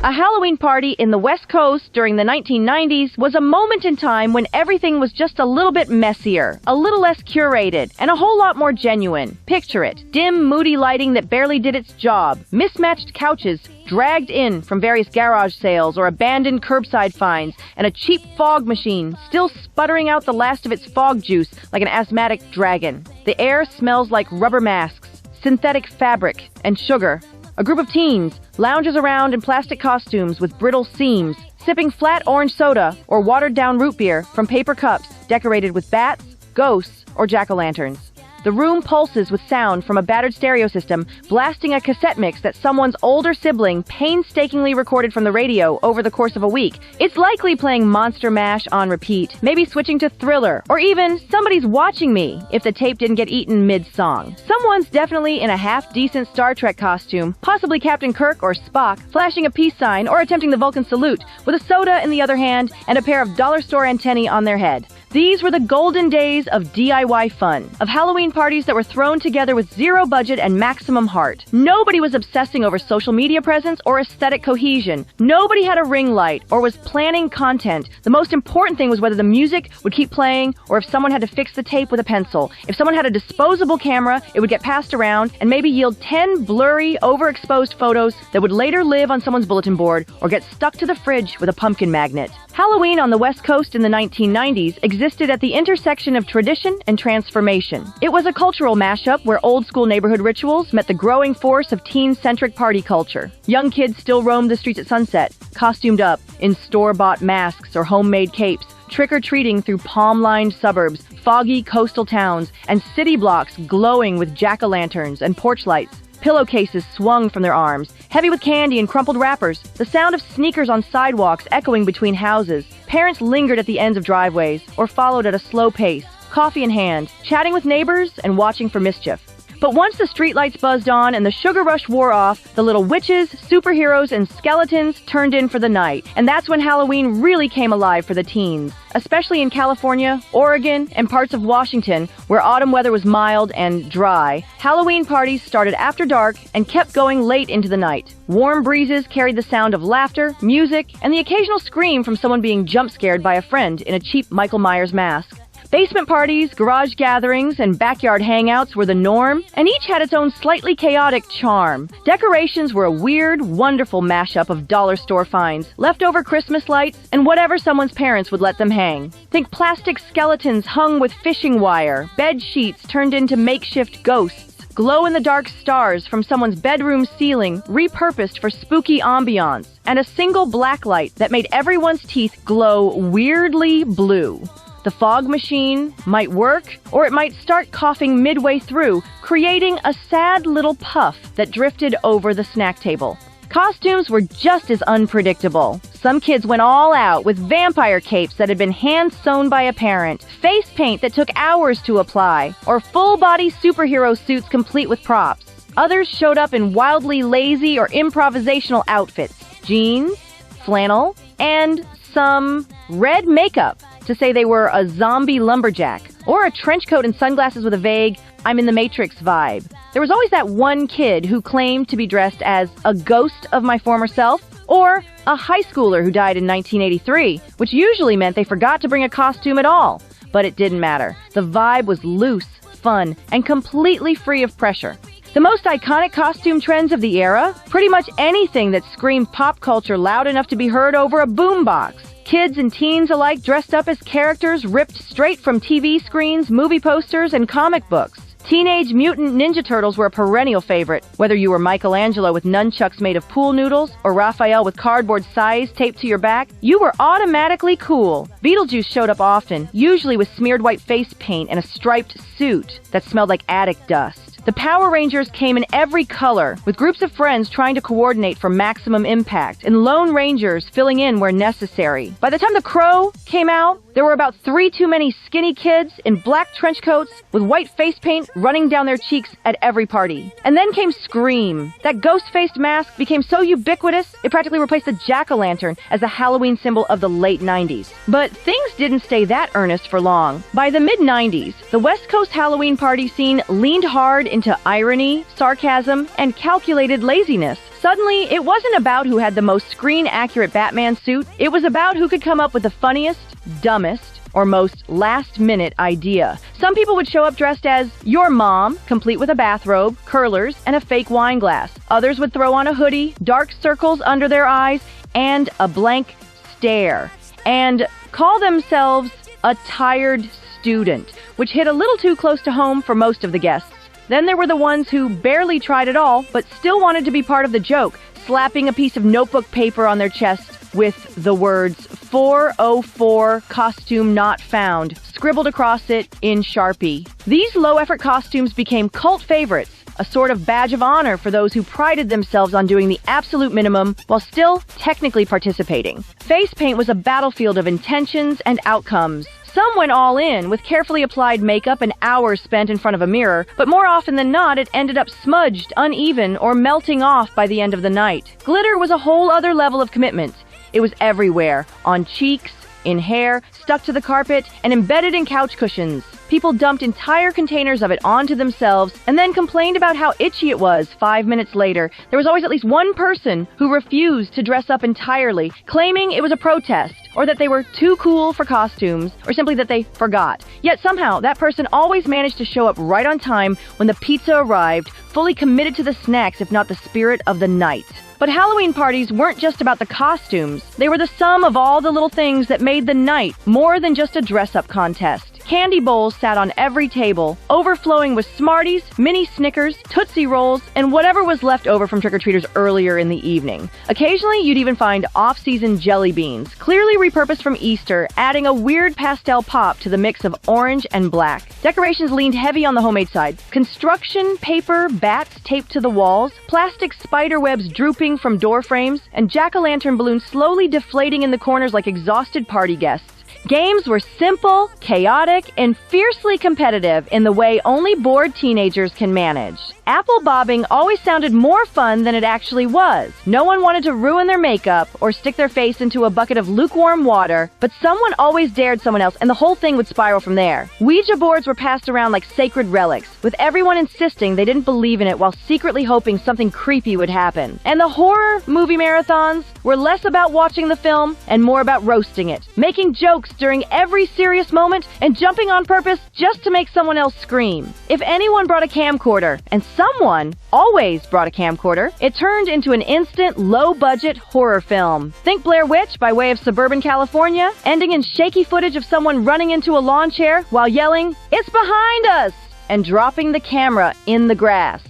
A Halloween party in the West Coast during the 1990s was a moment in time when everything was just a little bit messier, a little less curated, and a whole lot more genuine. Picture it. Dim, moody lighting that barely did its job, mismatched couches dragged in from various garage sales or abandoned curbside finds, and a cheap fog machine still sputtering out the last of its fog juice like an asthmatic dragon. The air smells like rubber masks, synthetic fabric, and sugar. A group of teens lounges around in plastic costumes with brittle seams, sipping flat orange soda or watered-down root beer from paper cups decorated with bats, ghosts, or jack-o'-lanterns. The room pulses with sound from a battered stereo system, blasting a cassette mix that someone's older sibling painstakingly recorded from the radio over the course of a week. It's likely playing Monster Mash on repeat, maybe switching to Thriller, or even Somebody's Watching Me if the tape didn't get eaten mid-song. Someone's definitely in a half-decent Star Trek costume, possibly Captain Kirk or Spock, flashing a peace sign or attempting the Vulcan salute, with a soda in the other hand and a pair of dollar store antennae on their head. These were the golden days of DIY fun, of Halloween parties that were thrown together with zero budget and maximum heart. Nobody was obsessing over social media presence or aesthetic cohesion. Nobody had a ring light or was planning content. The most important thing was whether the music would keep playing or if someone had to fix the tape with a pencil. If someone had a disposable camera, it would get passed around and maybe yield 10 blurry, overexposed photos that would later live on someone's bulletin board or get stuck to the fridge with a pumpkin magnet. Halloween on the West Coast in the 1990s existed at the intersection of tradition and transformation. It was a cultural mashup where old-school neighborhood rituals met the growing force of teen-centric party culture. Young kids still roamed the streets at sunset, costumed up in store-bought masks or homemade capes, trick-or-treating through palm-lined suburbs, foggy coastal towns, and city blocks glowing with jack-o'-lanterns and porch lights. Pillowcases swung from their arms, heavy with candy and crumpled wrappers, the sound of sneakers on sidewalks echoing between houses. Parents lingered at the ends of driveways or followed at a slow pace, coffee in hand, chatting with neighbors and watching for mischief. But once the streetlights buzzed on and the sugar rush wore off, the little witches, superheroes, and skeletons turned in for the night. And that's when Halloween really came alive for the teens, especially in California, Oregon, and parts of Washington, where autumn weather was mild and dry. Halloween parties started after dark and kept going late into the night. Warm breezes carried the sound of laughter, music, and the occasional scream from someone being jump-scared by a friend in a cheap Michael Myers mask. Basement parties, garage gatherings, and backyard hangouts were the norm, and each had its own slightly chaotic charm. Decorations were a weird, wonderful mashup of dollar store finds, leftover Christmas lights, and whatever someone's parents would let them hang. Think plastic skeletons hung with fishing wire, bed sheets turned into makeshift ghosts, glow-in-the-dark stars from someone's bedroom ceiling repurposed for spooky ambiance, and a single black light that made everyone's teeth glow weirdly blue. The fog machine might work, or it might start coughing midway through, creating a sad little puff that drifted over the snack table. Costumes were just as unpredictable. Some kids went all out with vampire capes that had been hand-sewn by a parent, face paint that took hours to apply, or full-body superhero suits complete with props. Others showed up in wildly lazy or improvisational outfits, jeans, flannel, and some red makeup to say they were a zombie lumberjack, or a trench coat and sunglasses with a vague, I'm in the Matrix vibe. There was always that one kid who claimed to be dressed as a ghost of my former self, or a high schooler who died in 1983, which usually meant they forgot to bring a costume at all. But it didn't matter. The vibe was loose, fun, and completely free of pressure. The most iconic costume trends of the era? Pretty much anything that screamed pop culture loud enough to be heard over a boombox. Kids and teens alike dressed up as characters ripped straight from TV screens, movie posters, and comic books. Teenage Mutant Ninja Turtles were a perennial favorite. Whether you were Michelangelo with nunchucks made of pool noodles, or Raphael with cardboard size taped to your back, you were automatically cool. Beetlejuice showed up often, usually with smeared white face paint and a striped suit that smelled like attic dust. The Power Rangers came in every color, with groups of friends trying to coordinate for maximum impact, and Lone Rangers filling in where necessary. By the time The Crow came out, there were about 3 too many skinny kids in black trench coats with white face paint running down their cheeks at every party. And then came Scream. That Ghostface mask became so ubiquitous, it practically replaced the jack-o'-lantern as the Halloween symbol of the late 90s. But things didn't stay that earnest for long. By the mid-90s, the West Coast Halloween party scene leaned hard into irony, sarcasm, and calculated laziness. Suddenly, it wasn't about who had the most screen-accurate Batman suit. It was about who could come up with the funniest, dumbest, or most last-minute idea. Some people would show up dressed as your mom, complete with a bathrobe, curlers, and a fake wine glass. Others would throw on a hoodie, dark circles under their eyes, and a blank stare, and call themselves a tired student, which hit a little too close to home for most of the guests. Then there were the ones who barely tried at all, but still wanted to be part of the joke, slapping a piece of notebook paper on their chest with the words 404 costume not found scribbled across it in Sharpie. These low-effort costumes became cult favorites, a sort of badge of honor for those who prided themselves on doing the absolute minimum while still technically participating. Face paint was a battlefield of intentions and outcomes. Some went all in, with carefully applied makeup and hours spent in front of a mirror, but more often than not, it ended up smudged, uneven, or melting off by the end of the night. Glitter was a whole other level of commitment. It was everywhere, on cheeks, in hair, stuck to the carpet, and embedded in couch cushions. People dumped entire containers of it onto themselves and then complained about how itchy it was 5 minutes later. There was always at least one person who refused to dress up entirely, claiming it was a protest, or that they were too cool for costumes, or simply that they forgot. Yet somehow, that person always managed to show up right on time when the pizza arrived, fully committed to the snacks, if not the spirit of the night. But Halloween parties weren't just about the costumes. They were the sum of all the little things that made the night more than just a dress-up contest. Candy bowls sat on every table, overflowing with Smarties, mini Snickers, Tootsie Rolls, and whatever was left over from trick-or-treaters earlier in the evening. Occasionally, you'd even find off-season jelly beans, clearly repurposed from Easter, adding a weird pastel pop to the mix of orange and black. Decorations leaned heavy on the homemade side. Construction paper bats taped to the walls, plastic spider webs drooping from door frames, and jack-o'-lantern balloons slowly deflating in the corners like exhausted party guests. Games were simple, chaotic, and fiercely competitive in the way only bored teenagers can manage. Apple bobbing always sounded more fun than it actually was. No one wanted to ruin their makeup or stick their face into a bucket of lukewarm water, but someone always dared someone else, and the whole thing would spiral from there. Ouija boards were passed around like sacred relics, with everyone insisting they didn't believe in it while secretly hoping something creepy would happen. And the horror movie marathons were less about watching the film and more about roasting it, making jokes during every serious moment and jumping on purpose just to make someone else scream. If anyone brought a camcorder, and someone always brought a camcorder, it turned into an instant, low-budget horror film. Think Blair Witch by way of suburban California, ending in shaky footage of someone running into a lawn chair while yelling, "It's behind us!" and dropping the camera in the grass.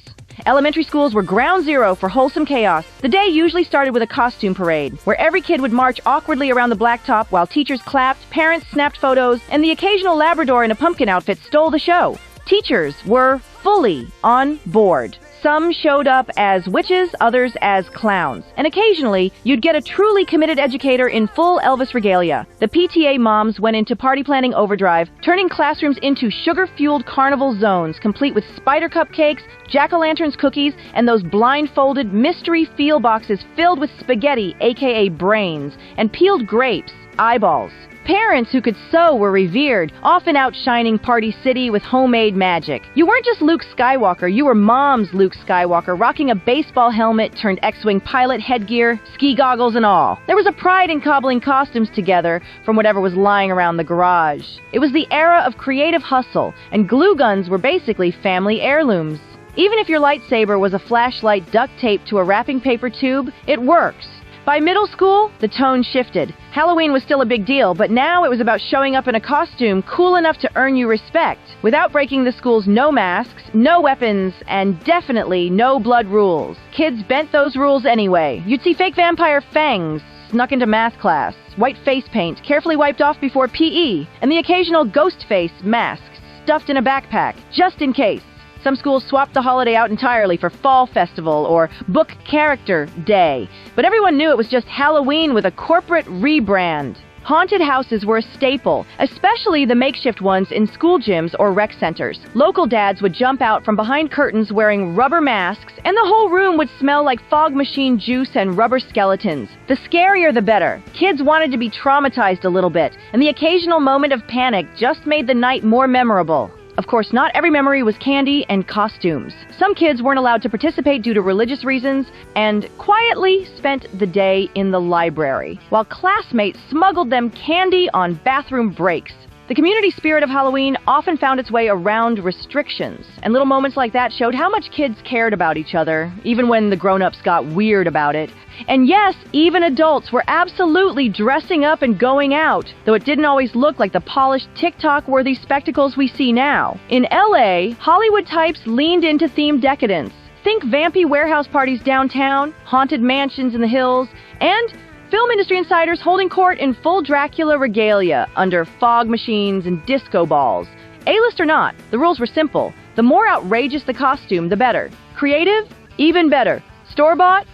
Elementary schools were ground zero for wholesome chaos. The day usually started with a costume parade, where every kid would march awkwardly around the blacktop while teachers clapped, parents snapped photos, and the occasional Labrador in a pumpkin outfit stole the show. Teachers were fully on board. Some showed up as witches, others as clowns. And occasionally, you'd get a truly committed educator in full Elvis regalia. The PTA moms went into party planning overdrive, turning classrooms into sugar-fueled carnival zones, complete with spider cupcakes, jack-o'-lanterns cookies, and those blindfolded mystery feel boxes filled with spaghetti, aka brains, and peeled grapes, eyeballs. Parents who could sew were revered, often outshining Party City with homemade magic. You weren't just Luke Skywalker, you were Mom's Luke Skywalker, rocking a baseball helmet turned X-Wing pilot headgear, ski goggles and all. There was a pride in cobbling costumes together from whatever was lying around the garage. It was the era of creative hustle, and glue guns were basically family heirlooms. Even if your lightsaber was a flashlight duct taped to a wrapping paper tube, it works. By middle school, the tone shifted. Halloween was still a big deal, but now it was about showing up in a costume cool enough to earn you respect, without breaking the school's no masks, no weapons, and definitely no blood rules. Kids bent those rules anyway. You'd see fake vampire fangs snuck into math class, white face paint carefully wiped off before PE, and the occasional Ghostface mask stuffed in a backpack, just in case. Some schools swapped the holiday out entirely for Fall Festival or Book Character Day, but everyone knew it was just Halloween with a corporate rebrand. Haunted houses were a staple, especially the makeshift ones in school gyms or rec centers. Local dads would jump out from behind curtains wearing rubber masks, and the whole room would smell like fog machine juice and rubber skeletons. The scarier the better. Kids wanted to be traumatized a little bit, and the occasional moment of panic just made the night more memorable. Of course, not every memory was candy and costumes. Some kids weren't allowed to participate due to religious reasons and quietly spent the day in the library, while classmates smuggled them candy on bathroom breaks. The community spirit of Halloween often found its way around restrictions, and little moments like that showed how much kids cared about each other, even when the grown-ups got weird about it. And yes, even adults were absolutely dressing up and going out, though it didn't always look like the polished TikTok-worthy spectacles we see now. In LA, Hollywood types leaned into themed decadence. Think vampy warehouse parties downtown, haunted mansions in the hills, and film industry insiders holding court in full Dracula regalia under fog machines and disco balls. A-list or not, the rules were simple. The more outrageous the costume, the better. Creative? Even better. Store-bought?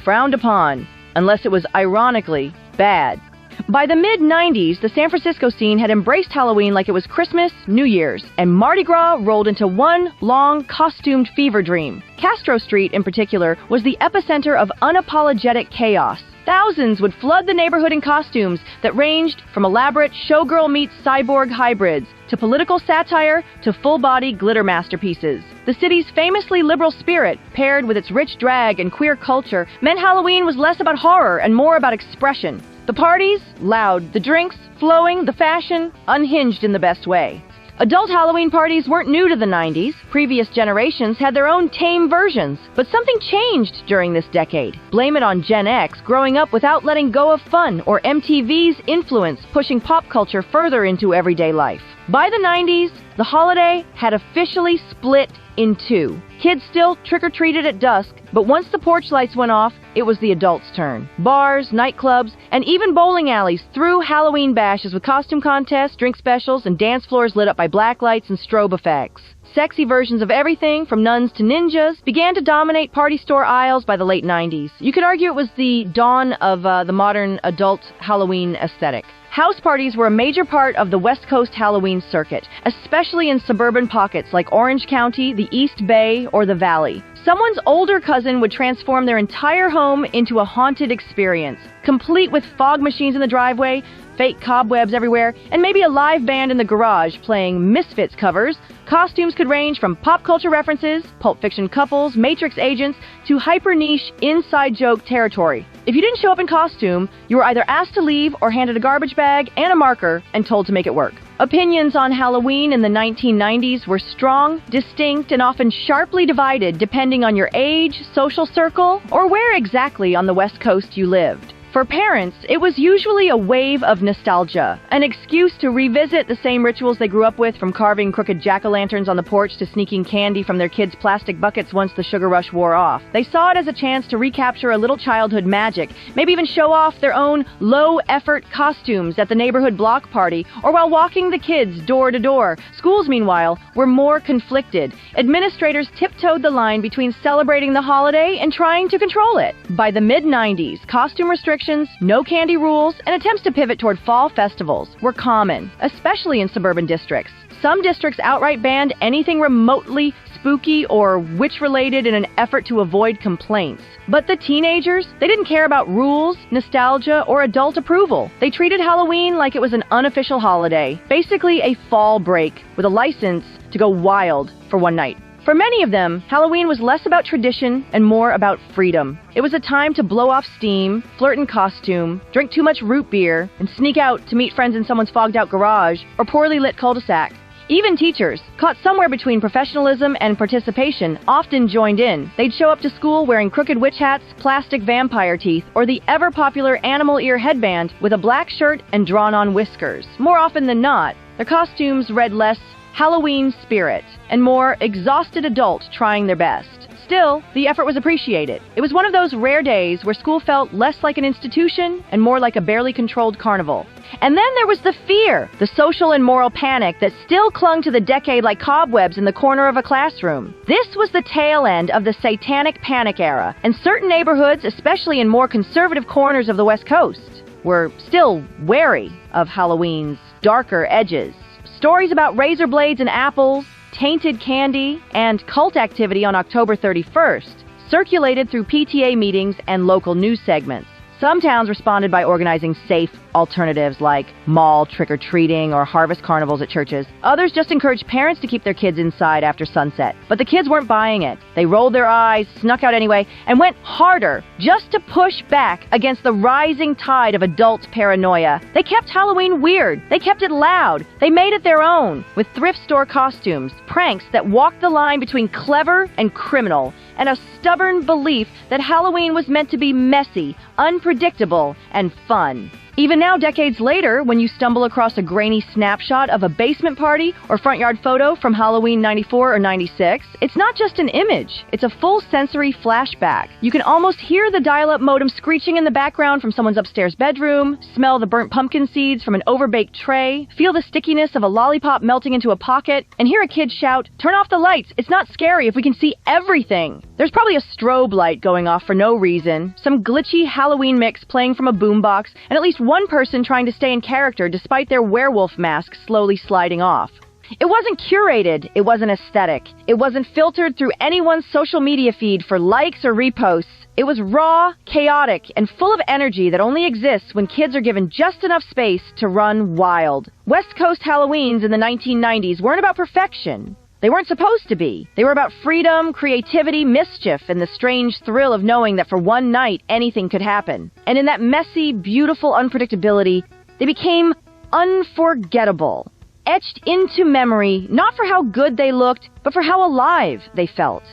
Frowned upon. Unless it was ironically bad. By the mid-90s, the San Francisco scene had embraced Halloween like it was Christmas, New Year's, and Mardi Gras rolled into one long, costumed fever dream. Castro Street, in particular, was the epicenter of unapologetic chaos. Thousands would flood the neighborhood in costumes that ranged from elaborate showgirl meets cyborg hybrids to political satire to full-body glitter masterpieces. The city's famously liberal spirit, paired with its rich drag and queer culture, meant Halloween was less about horror and more about expression. The parties? Loud. The drinks? Flowing. The fashion? Unhinged in the best way. Adult Halloween parties weren't new to the 90s. Previous generations had their own tame versions. But something changed during this decade. Blame it on Gen X growing up without letting go of fun, or MTV's influence pushing pop culture further into everyday life. By the 90s, the holiday had officially split in two. Kids still trick-or-treated at dusk, but once the porch lights went off, it was the adults' turn. Bars, nightclubs, and even bowling alleys threw Halloween bashes with costume contests, drink specials, and dance floors lit up by black lights and strobe effects. Sexy versions of everything, from nuns to ninjas, began to dominate party store aisles by the late 90s. You could argue it was the dawn of the modern adult Halloween aesthetic. House parties were a major part of the West Coast Halloween circuit, especially in suburban pockets like Orange County, the East Bay, or the Valley. Someone's older cousin would transform their entire home into a haunted experience, complete with fog machines in the driveway, fake cobwebs everywhere, and maybe a live band in the garage playing Misfits covers. Costumes could range from pop culture references, Pulp Fiction couples, Matrix agents, to hyper-niche inside joke territory. If you didn't show up in costume, you were either asked to leave or handed a garbage bag and a marker and told to make it work. Opinions on Halloween in the 1990s were strong, distinct, and often sharply divided depending on your age, social circle, or where exactly on the West Coast you lived. For parents, it was usually a wave of nostalgia, an excuse to revisit the same rituals they grew up with, from carving crooked jack-o'-lanterns on the porch to sneaking candy from their kids' plastic buckets once the sugar rush wore off. They saw it as a chance to recapture a little childhood magic, maybe even show off their own low-effort costumes at the neighborhood block party or while walking the kids door to door. Schools, meanwhile, were more conflicted. Administrators tiptoed the line between celebrating the holiday and trying to control it. By the mid-90s, costume restrictions, no candy rules, and attempts to pivot toward fall festivals were common, especially in suburban districts. Some districts outright banned anything remotely spooky or witch-related in an effort to avoid complaints. But the teenagers, they didn't care about rules, nostalgia, or adult approval. They treated Halloween like it was an unofficial holiday, basically a fall break with a license to go wild for one night. For many of them, Halloween was less about tradition and more about freedom. It was a time to blow off steam, flirt in costume, drink too much root beer, and sneak out to meet friends in someone's fogged-out garage or poorly lit cul-de-sac. Even teachers, caught somewhere between professionalism and participation, often joined in. They'd show up to school wearing crooked witch hats, plastic vampire teeth, or the ever-popular animal ear headband with a black shirt and drawn-on whiskers. More often than not, their costumes read less Halloween spirit and more exhausted adult trying their best. Still, the effort was appreciated. It was one of those rare days where school felt less like an institution and more like a barely controlled carnival. And then there was the fear, the social and moral panic that still clung to the decade like cobwebs in the corner of a classroom. This was the tail end of the satanic panic era, and certain neighborhoods, especially in more conservative corners of the West Coast, were still wary of Halloween's darker edges. Stories about razor blades and apples, tainted candy, and cult activity on October 31st circulated through PTA meetings and local news segments. Some towns responded by organizing safe alternatives like mall trick-or-treating or harvest carnivals at churches. Others just encouraged parents to keep their kids inside after sunset. But the kids weren't buying it. They rolled their eyes, snuck out anyway, and went harder just to push back against the rising tide of adult paranoia. They kept Halloween weird. They kept it loud. They made it their own, with thrift store costumes, pranks that walked the line between clever and criminal, and a stubborn belief that Halloween was meant to be messy, unpredictable, and fun. Even now, decades later, when you stumble across a grainy snapshot of a basement party or front yard photo from Halloween 94 or 96, it's not just an image, it's a full sensory flashback. You can almost hear the dial-up modem screeching in the background from someone's upstairs bedroom, smell the burnt pumpkin seeds from an overbaked tray, feel the stickiness of a lollipop melting into a pocket, and hear a kid shout, "Turn off the lights, it's not scary if we can see everything." There's probably a strobe light going off for no reason, some glitchy Halloween mix playing from a boombox, and at least one person trying to stay in character despite their werewolf mask slowly sliding off. It wasn't curated, it wasn't aesthetic, it wasn't filtered through anyone's social media feed for likes or reposts. It was raw, chaotic, and full of energy that only exists when kids are given just enough space to run wild. West Coast Halloweens in the 1990s weren't about perfection. They weren't supposed to be. They were about freedom, creativity, mischief, and the strange thrill of knowing that for one night anything could happen. And in that messy, beautiful unpredictability, they became unforgettable. Etched into memory, not for how good they looked, but for how alive they felt.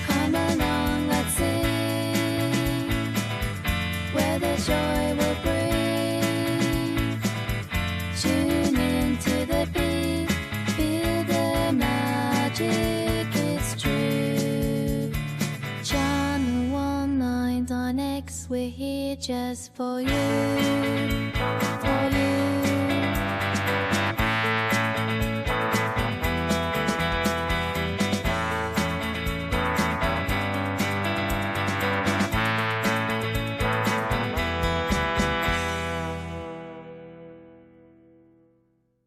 Come along, let's sing, where the joy will bring. Tune into the beat, feel the magic, it's true. Channel 199X, we're here just for you.